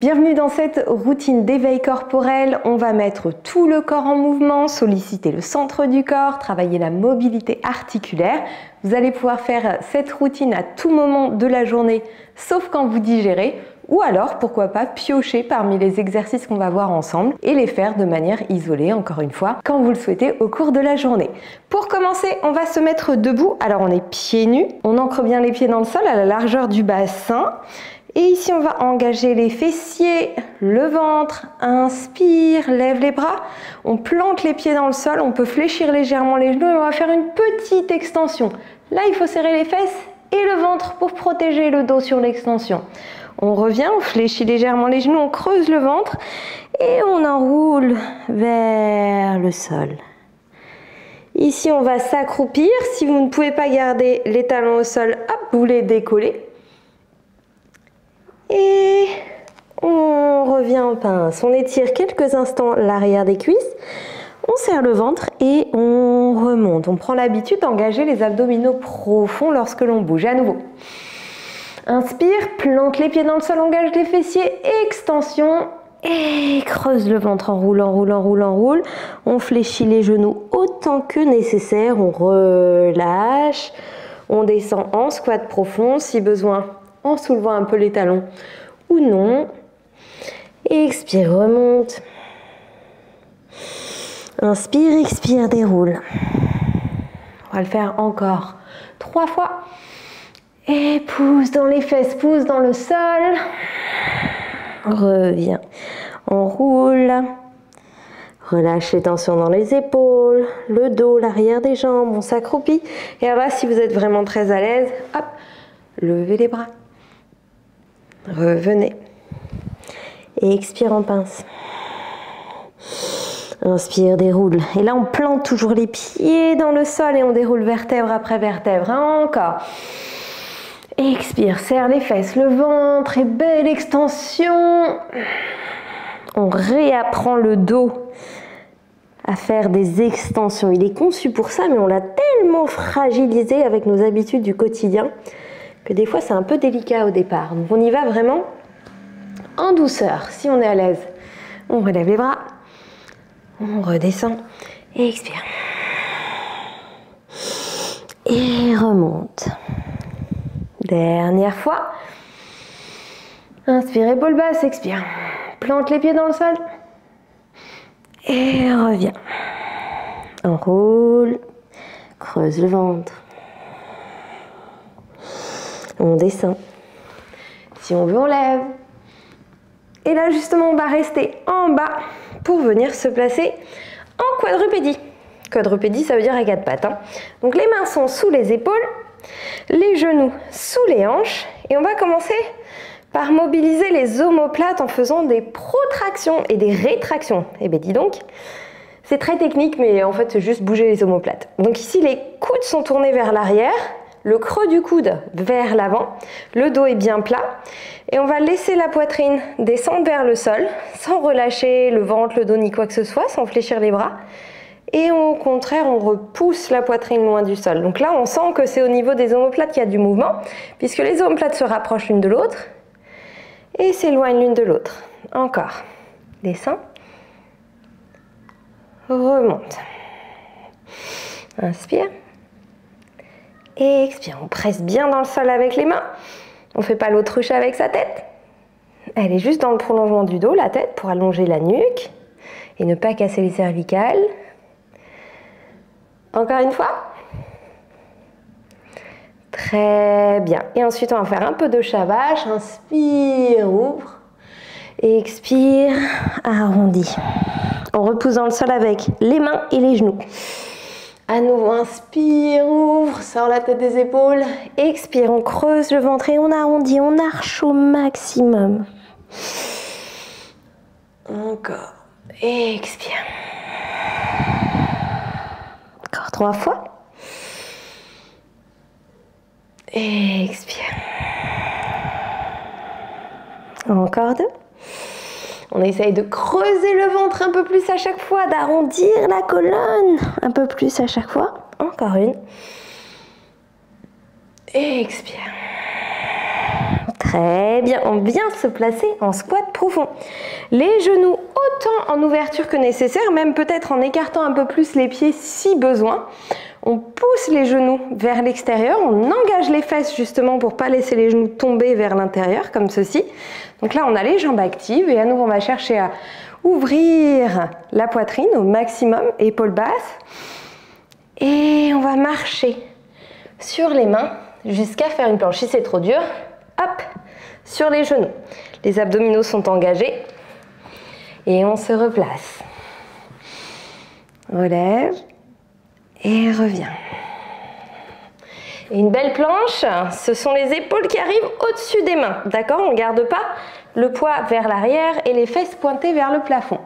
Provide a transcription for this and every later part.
Bienvenue dans cette routine d'éveil corporel. On va mettre tout le corps en mouvement, solliciter le centre du corps, travailler la mobilité articulaire. Vous allez pouvoir faire cette routine à tout moment de la journée, sauf quand vous digérez, ou alors, pourquoi pas, piocher parmi les exercices qu'on va voir ensemble et les faire de manière isolée, encore une fois, quand vous le souhaitez au cours de la journée. Pour commencer, on va se mettre debout. Alors, on est pieds nus, on ancre bien les pieds dans le sol à la largeur du bassin. Et ici, on va engager les fessiers, le ventre, inspire, lève les bras. On plante les pieds dans le sol, on peut fléchir légèrement les genoux et on va faire une petite extension. Là, il faut serrer les fesses et le ventre pour protéger le dos sur l'extension. On revient, on fléchit légèrement les genoux, on creuse le ventre et on enroule vers le sol. Ici, on va s'accroupir. Si vous ne pouvez pas garder les talons au sol, hop, vous les décollez. Et on revient en pince. On étire quelques instants l'arrière des cuisses. On serre le ventre et on remonte. On prend l'habitude d'engager les abdominaux profonds lorsque l'on bouge. À nouveau. Inspire, plante les pieds dans le sol, engage les fessiers, extension et creuse le ventre, enroule, enroule, enroule, enroule. On fléchit les genoux autant que nécessaire, on relâche, on descend en squat profond, si besoin en soulevant un peu les talons ou non. Expire, remonte. Inspire, expire, déroule. On va le faire encore 3 fois. Et pousse dans les fesses, pousse dans le sol. Reviens. On roule. Relâche les tensions dans les épaules, le dos, l'arrière des jambes. On s'accroupit. Et alors là, si vous êtes vraiment très à l'aise, hop, levez les bras. Revenez. Et expire en pince. Inspire, déroule. Et là, on plante toujours les pieds dans le sol et on déroule vertèbre après vertèbre. Encore. Expire, serre les fesses, le ventre et belle extension. On réapprend le dos à faire des extensions. Il est conçu pour ça, mais on l'a tellement fragilisé avec nos habitudes du quotidien que des fois c'est un peu délicat au départ. Donc on y va vraiment en douceur. Si on est à l'aise, on relève les bras, on redescend et expire. Et remonte. Dernière fois. Inspire, épaule basse, expire. Plante les pieds dans le sol. Et reviens. Enroule. Creuse le ventre. On descend. Si on veut, on lève. Et là, justement, on va rester en bas pour venir se placer en quadrupédie. Quadrupédie, ça veut dire à 4 pattes. Hein. Donc, les mains sont sous les épaules. Les genoux sous les hanches et on va commencer par mobiliser les omoplates en faisant des protractions et des rétractions. Eh bien dis donc, c'est très technique mais en fait c'est juste bouger les omoplates. Donc ici les coudes sont tournés vers l'arrière, le creux du coude vers l'avant, le dos est bien plat et on va laisser la poitrine descendre vers le sol sans relâcher le ventre, le dos ni quoi que ce soit, sans fléchir les bras. Et au contraire, on repousse la poitrine loin du sol. Donc là, on sent que c'est au niveau des omoplates qu'il y a du mouvement, puisque les omoplates se rapprochent l'une de l'autre et s'éloignent l'une de l'autre. Encore. Descend. Remonte. Inspire. Et expire. On presse bien dans le sol avec les mains. On ne fait pas l'autruche avec sa tête. Elle est juste dans le prolongement du dos, la tête, pour allonger la nuque et ne pas casser les cervicales. Encore une fois. Très bien. Et ensuite, on va faire un peu de chavache. Inspire, ouvre. Et expire, arrondi. On repousse dans le sol avec les mains et les genoux. À nouveau, inspire, ouvre, sort la tête des épaules. Expire, on creuse le ventre et on arrondit, on arche au maximum. Encore. Expire. Encore 3 fois. Expire. Encore 2. On essaye de creuser le ventre un peu plus à chaque fois, d'arrondir la colonne un peu plus à chaque fois. Encore une. Expire. Très bien, on vient se placer en squat profond. Les genoux autant en ouverture que nécessaire, même peut-être en écartant un peu plus les pieds si besoin. On pousse les genoux vers l'extérieur, on engage les fesses justement pour ne pas laisser les genoux tomber vers l'intérieur comme ceci. Donc là on a les jambes actives et à nouveau on va chercher à ouvrir la poitrine au maximum, épaules basses. Et on va marcher sur les mains jusqu'à faire une planche. Si c'est trop dur, hop, sur les genoux. Les abdominaux sont engagés et on se replace. Relève et revient. Et une belle planche, ce sont les épaules qui arrivent au-dessus des mains. D'accord? On ne garde pas le poids vers l'arrière et les fesses pointées vers le plafond.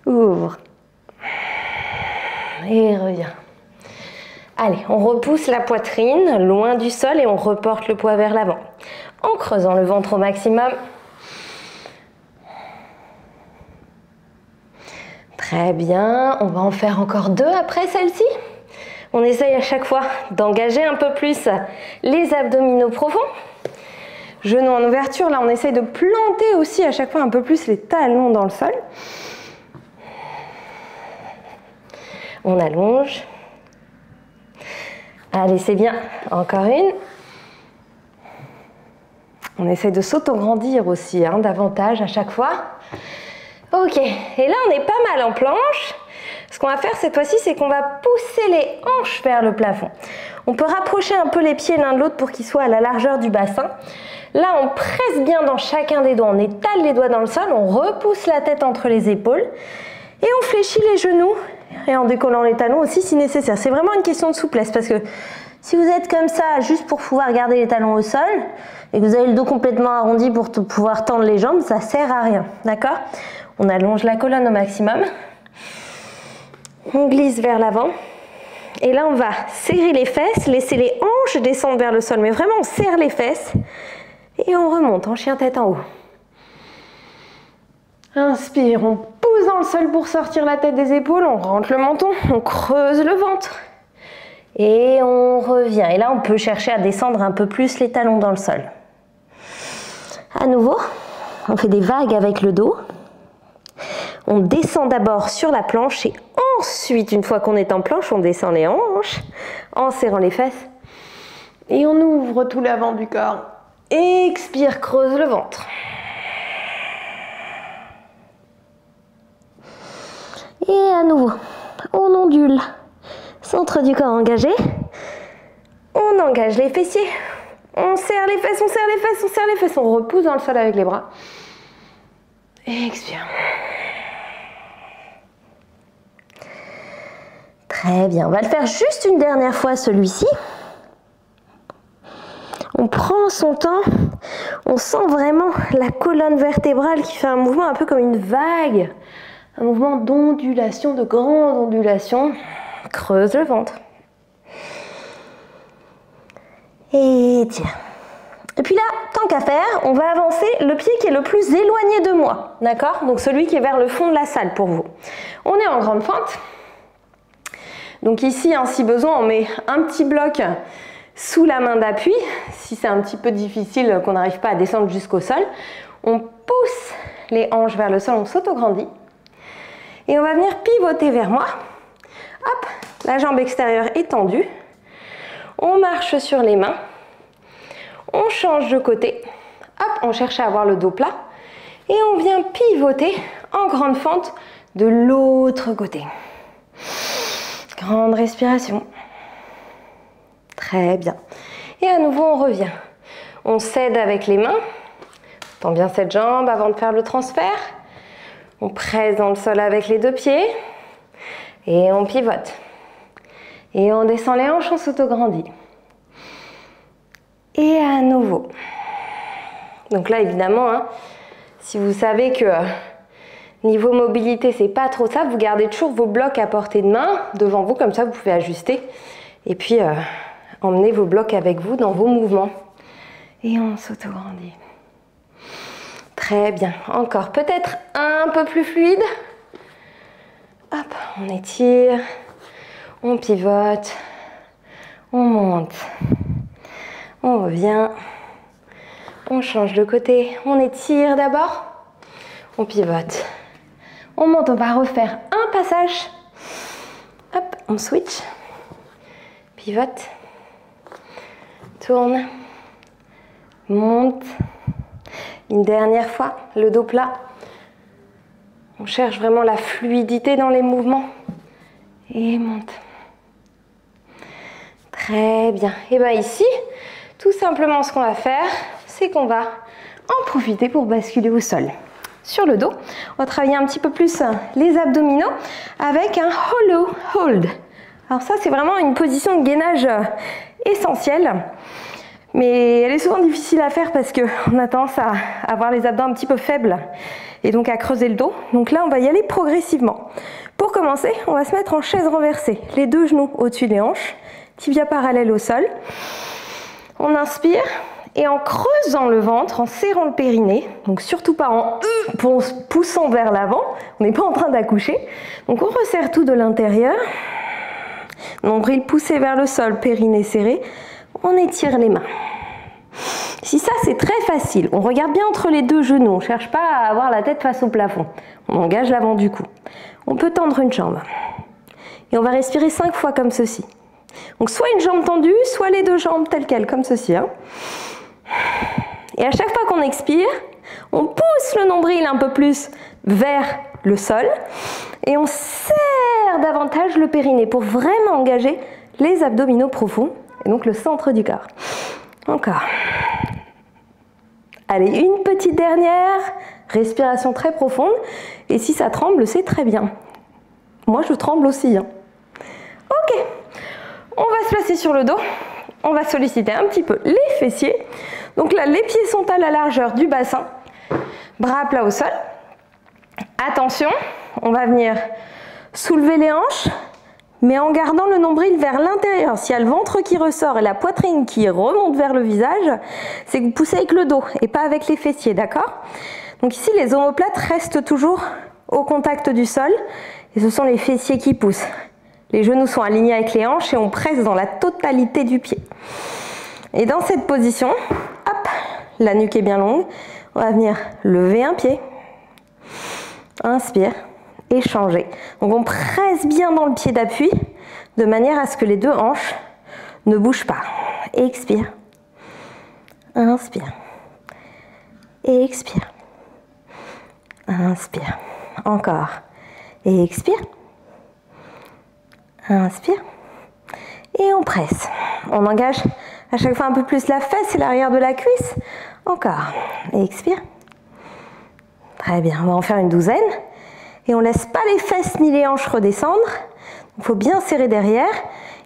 Ouvre. Et revient. Allez, on repousse la poitrine loin du sol et on reporte le poids vers l'avant. En creusant le ventre au maximum. Très bien, on va en faire encore 2 après celle-ci. On essaye à chaque fois d'engager un peu plus les abdominaux profonds. Genoux en ouverture, là on essaye de planter aussi à chaque fois un peu plus les talons dans le sol. On allonge. Allez, c'est bien. Encore une. On essaye de s'auto-grandir aussi, davantage à chaque fois. Ok, et là on est pas mal en planche. Ce qu'on va faire cette fois-ci, c'est qu'on va pousser les hanches vers le plafond. On peut rapprocher un peu les pieds l'un de l'autre pour qu'ils soient à la largeur du bassin. Là, on presse bien dans chacun des doigts. On étale les doigts dans le sol, on repousse la tête entre les épaules et on fléchit les genoux et en décollant les talons aussi si nécessaire. C'est vraiment une question de souplesse parce que si vous êtes comme ça juste pour pouvoir garder les talons au sol et que vous avez le dos complètement arrondi pour pouvoir tendre les jambes, ça sert à rien, d'accord? On allonge la colonne au maximum. On glisse vers l'avant. Et là, on va serrer les fesses, laisser les hanches descendre vers le sol. Mais vraiment, on serre les fesses et on remonte en chien tête en haut. Inspire, on pousse dans le sol pour sortir la tête des épaules. On rentre le menton, on creuse le ventre. Et on revient. Et là, on peut chercher à descendre un peu plus les talons dans le sol. À nouveau, on fait des vagues avec le dos. On descend d'abord sur la planche et ensuite, une fois qu'on est en planche, on descend les hanches en serrant les fesses. Et on ouvre tout l'avant du corps. Expire, creuse le ventre. Et à nouveau, on ondule. Centre du corps engagé. On engage les fessiers. On serre les fesses, on serre les fesses, on serre les fesses. On repousse dans le sol avec les bras. Et expire. Très bien, on va le faire juste une dernière fois celui-ci. On prend son temps, on sent vraiment la colonne vertébrale qui fait un mouvement un peu comme une vague, un mouvement d'ondulation, de grande ondulation. Creuse le ventre. Et tiens. Et puis là, tant qu'à faire, on va avancer le pied qui est le plus éloigné de moi, d'accord? Donc celui qui est vers le fond de la salle pour vous. On est en grande fente. Donc ici, si besoin, on met un petit bloc sous la main d'appui. Si c'est un petit peu difficile, qu'on n'arrive pas à descendre jusqu'au sol, on pousse les hanches vers le sol, on s'auto-grandit. Et on va venir pivoter vers moi. Hop, la jambe extérieure est tendue. On marche sur les mains. On change de côté. Hop, on cherche à avoir le dos plat. Et on vient pivoter en grande fente de l'autre côté. Grande respiration. Très bien. Et à nouveau, on revient. On s'aide avec les mains. Tend bien cette jambe avant de faire le transfert. On presse dans le sol avec les 2 pieds. Et on pivote. Et on descend les hanches, on s'auto-grandit. Et à nouveau. Donc là, évidemment, si vous savez que niveau mobilité, c'est pas trop ça, vous gardez toujours vos blocs à portée de main devant vous, comme ça vous pouvez ajuster. Et puis, emmenez vos blocs avec vous dans vos mouvements. Et on s'auto-grandit. Très bien. Encore peut-être un peu plus fluide. Hop, on étire, on pivote, on monte, on revient, On change de côté, on étire d'abord, on pivote, on monte, on va refaire un passage, hop, on switch, pivote, tourne, monte, une dernière fois, le dos plat, on cherche vraiment la fluidité dans les mouvements, et monte. Très bien, et bien ici, tout simplement ce qu'on va faire, c'est qu'on va en profiter pour basculer au sol. Sur le dos, on va travailler un petit peu plus les abdominaux avec un hollow hold. Alors ça, c'est vraiment une position de gainage essentielle, mais elle est souvent difficile à faire parce qu'on a tendance à avoir les abdos un petit peu faibles et donc à creuser le dos. Donc là, on va y aller progressivement. Pour commencer, on va se mettre en chaise renversée, les deux genoux au-dessus des hanches, tibia parallèle au sol. On inspire. Et en creusant le ventre, en serrant le périnée, donc surtout pas en poussant vers l'avant, on n'est pas en train d'accoucher. Donc on resserre tout de l'intérieur, nombril poussé vers le sol, périnée serré, on étire les mains. Si ça c'est très facile, on regarde bien entre les deux genoux, on ne cherche pas à avoir la tête face au plafond, on engage l'avant du cou. On peut tendre une jambe et on va respirer 5 fois comme ceci. Donc soit une jambe tendue, soit les deux jambes telles quelles, comme ceci. Et à chaque fois qu'on expire, on pousse le nombril un peu plus vers le sol et on serre davantage le périnée pour vraiment engager les abdominaux profonds et donc le centre du corps. Encore. Allez, une petite dernière, respiration très profonde. Et si ça tremble, c'est très bien. Moi, je tremble aussi. Ok, on va se placer sur le dos. On va solliciter un petit peu les fessiers. Donc là, les pieds sont à la largeur du bassin. Bras plats au sol. Attention, on va venir soulever les hanches, mais en gardant le nombril vers l'intérieur. S'il y a le ventre qui ressort et la poitrine qui remonte vers le visage, c'est que vous poussez avec le dos et pas avec les fessiers, d'accord? Donc ici, les omoplates restent toujours au contact du sol et ce sont les fessiers qui poussent. Les genoux sont alignés avec les hanches et on presse dans la totalité du pied. Et dans cette position, hop, la nuque est bien longue. On va venir lever un pied. Inspire et changer. Donc on presse bien dans le pied d'appui de manière à ce que les deux hanches ne bougent pas. Expire. Inspire. Et expire. Inspire. Encore. Et expire. Inspire. Et on presse. On engage à chaque fois un peu plus la fesse et l'arrière de la cuisse. Encore. Et expire. Très bien. On va en faire une douzaine. Et on ne laisse pas les fesses ni les hanches redescendre. Il faut bien serrer derrière.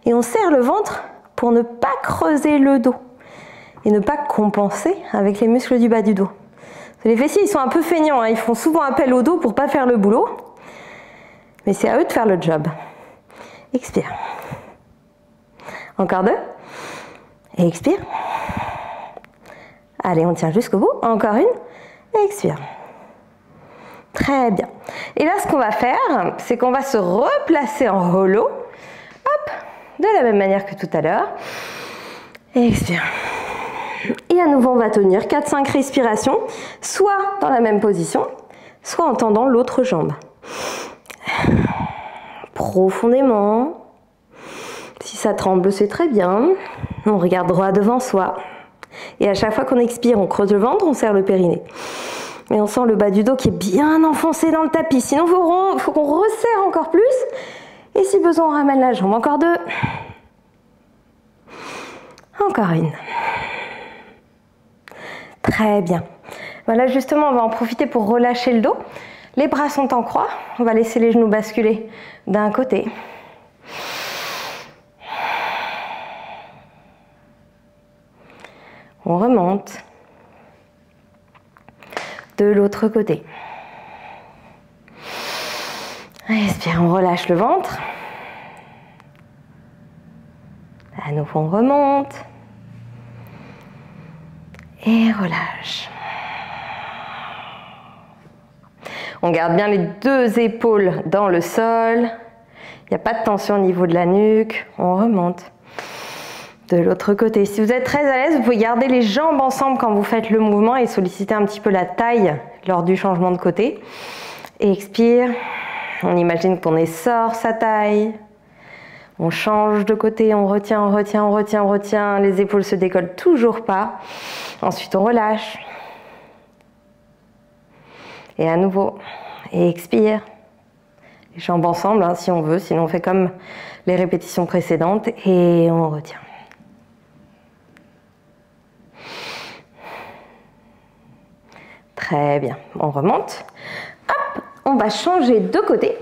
Et on serre le ventre pour ne pas creuser le dos. Et ne pas compenser avec les muscles du bas du dos. Les fessiers, ils sont un peu feignants. Ils font souvent appel au dos pour ne pas faire le boulot. Mais c'est à eux de faire le job. Expire. Encore deux. Et expire. Allez, on tient jusqu'au bout. Encore une. Et expire. Très bien. Et là, ce qu'on va faire, c'est qu'on va se replacer en hollow. Hop, de la même manière que tout à l'heure. Et expire. Et à nouveau, on va tenir 4-5 respirations, soit dans la même position, soit en tendant l'autre jambe. Profondément. Si ça tremble, c'est très bien. On regarde droit devant soi. Et à chaque fois qu'on expire, on creuse le ventre, on serre le périnée. Et on sent le bas du dos qui est bien enfoncé dans le tapis. Sinon, il faut qu'on resserre encore plus. Et si besoin, on ramène la jambe. Encore deux. Encore une. Très bien. Voilà, justement, on va en profiter pour relâcher le dos. Les bras sont en croix. On va laisser les genoux basculer d'un côté. On remonte. De l'autre côté. Respire, on relâche le ventre. À nouveau, on remonte. Et relâche. On garde bien les deux épaules dans le sol. Il n'y a pas de tension au niveau de la nuque. On remonte. De l'autre côté, si vous êtes très à l'aise, vous pouvez garder les jambes ensemble quand vous faites le mouvement et solliciter un petit peu la taille lors du changement de côté. Et expire. On imagine qu'on essore sa taille. On change de côté, on retient, on retient, on retient, on retient. Les épaules se décollent toujours pas. Ensuite, on relâche. Et à nouveau. Et expire. Les jambes ensemble, hein, si on veut. Sinon, on fait comme les répétitions précédentes. Et on retient. Très bien, on remonte. Hop, on va changer de côté.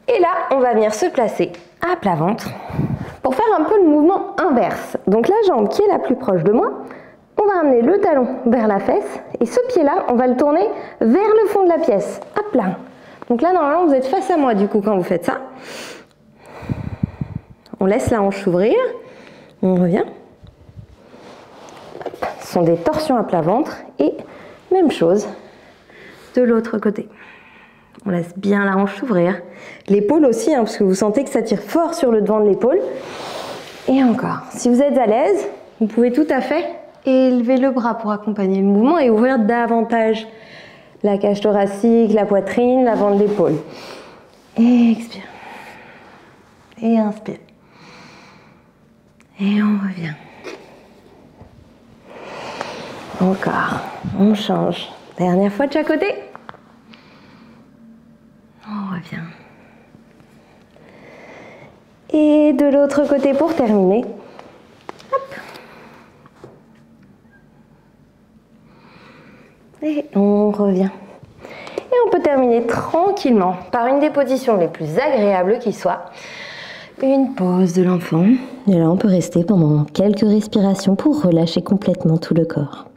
Et là, on va venir se placer à plat ventre pour faire un peu le mouvement inverse. Donc la jambe qui est la plus proche de moi, on va amener le talon vers la fesse et ce pied-là, on va le tourner vers le fond de la pièce. Hop là. Donc là, normalement, vous êtes face à moi du coup quand vous faites ça. On laisse la hanche s'ouvrir. On revient. Ce sont des torsions à plat ventre et même chose de l'autre côté. On laisse bien la hanche s'ouvrir. L'épaule aussi, hein, parce que vous sentez que ça tire fort sur le devant de l'épaule. Et encore. Si vous êtes à l'aise, vous pouvez tout à fait élever le bras pour accompagner le mouvement et ouvrir davantage la cage thoracique, la poitrine, l'avant de l'épaule. Et expire. Et inspire. Et on revient. Encore. On change. Dernière fois de chaque côté. On revient. Et de l'autre côté pour terminer. Hop. Et on revient. Et on peut terminer tranquillement par une des positions les plus agréables qui soit. Une pause de l'enfant. Et là, on peut rester pendant quelques respirations pour relâcher complètement tout le corps.